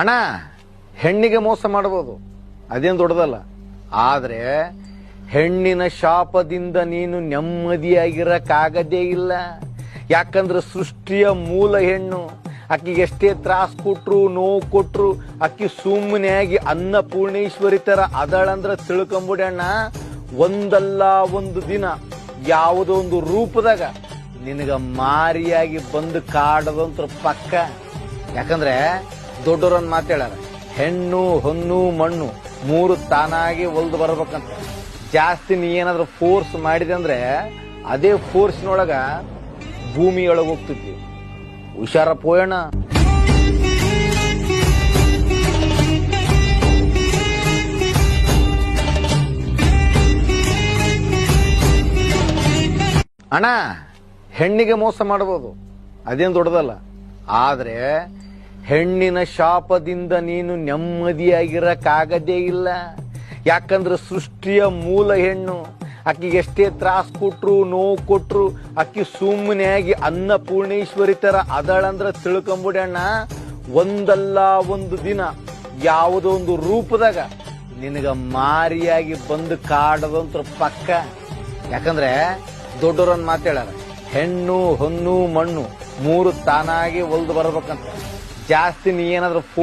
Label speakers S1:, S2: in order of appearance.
S1: ಅಣ್ಣ, ಹೆಣ್ಣಿಗೆ ಮೋಸ ಮಾಡಬಹುದು, ಅದೇನು ದೊಡ್ಡದಲ್ಲ. ಆದ್ರೆ ಹೆಣ್ಣಿನ ಶಾಪದಿಂದ ನೀನು ನೆಮ್ಮದಿಯಾಗಿರಕ್ಕಾಗದೇ ಇಲ್ಲ. ಯಾಕಂದ್ರೆ ಸೃಷ್ಟಿಯ ಮೂಲ ಹೆಣ್ಣು. ಅಕ್ಕಿಗೆ ಎಷ್ಟೇ ತ್ರಾಸ್ ಕೊಟ್ರು, ನೋವು ಕೊಟ್ರು, ಅಕ್ಕಿ ಸುಮ್ಮನೆ ಆಗಿ ಅನ್ನಪೂರ್ಣೇಶ್ವರಿ ತರ ಅದಳಂದ್ರ ತಿಳ್ಕೊಂಬಿಡಿ ಅಣ್ಣ, ಒಂದಲ್ಲ ಒಂದು ದಿನ ಯಾವುದೋ ಒಂದು ರೂಪದಾಗ ನಿನಗ ಮಾರಿಯಾಗಿ ಬಂದು ಕಾಡದಂತ್ರ ಪಕ್ಕ. ಯಾಕಂದ್ರೆ ದೊಡ್ಡವರನ್ನ ಮಾತಾಡ್ಯಾರ, ಹೆಣ್ಣು ಹೊನ್ನು ಮಣ್ಣು ಮೂರು ತಾನಾಗಿ ಒಲ್ದು ಬರ್ಬೇಕಂತ. ಜಾಸ್ತಿ ನೀ ಏನಾದ್ರೂ ಫೋರ್ಸ್ ಮಾಡಿದೆ ಅಂದ್ರೆ ಅದೇ ಫೋರ್ಸ್ನೊಳಗ ಭೂಮಿಯೊಳಗೆ ಹೋಗ್ತಿದ್ವಿ. ಹುಷಾರ ಪೋಯಣ. ಅಣ್ಣ, ಹೆಣ್ಣಿಗೆ ಮೋಸ ಮಾಡಬಹುದು, ಅದೇನು ದೊಡ್ಡದಲ್ಲ. ಆದ್ರೆ ಹೆಣ್ಣಿನ ಶಾಪದಿಂದ ನೀನು ನೆಮ್ಮದಿಯಾಗಿರಕ್ಕಾಗದೇ ಇಲ್ಲ. ಯಾಕಂದ್ರೆ ಸೃಷ್ಟಿಯ ಮೂಲ ಹೆಣ್ಣು. ಅಕ್ಕಿಗೆ ಎಷ್ಟೇ ತ್ರಾಸ್ ಕೊಟ್ರು, ನೋವು ಕೊಟ್ರು, ಅಕ್ಕಿ ಸುಮ್ಮನೆ ಆಗಿ ಅನ್ನಪೂರ್ಣೇಶ್ವರಿ ತರ ಅದಳಂದ್ರ ತಿಳ್ಕೊಂಬಿಡಿ ಅಣ್ಣ, ಒಂದಲ್ಲ ಒಂದು ದಿನ ಯಾವುದೋ ಒಂದು ರೂಪದಾಗ ನಿನಗ ಮಾರಿಯಾಗಿ ಬಂದು ಕಾಡದಂತ್ರ ಪಕ್ಕ. ಯಾಕಂದ್ರೆ ದೊಡ್ಡವರನ್ನ ಮಾತಾಡ್ಯಾರ, ಹೆಣ್ಣು ಹೊನ್ನು ಮಣ್ಣು ಮೂರು ತಾನಾಗಿ ಒಲ್ದು ಬರ್ಬೇಕಂತ. ಜಾಸ್ತಿ ನೀ ಏನಾದ್ರೂ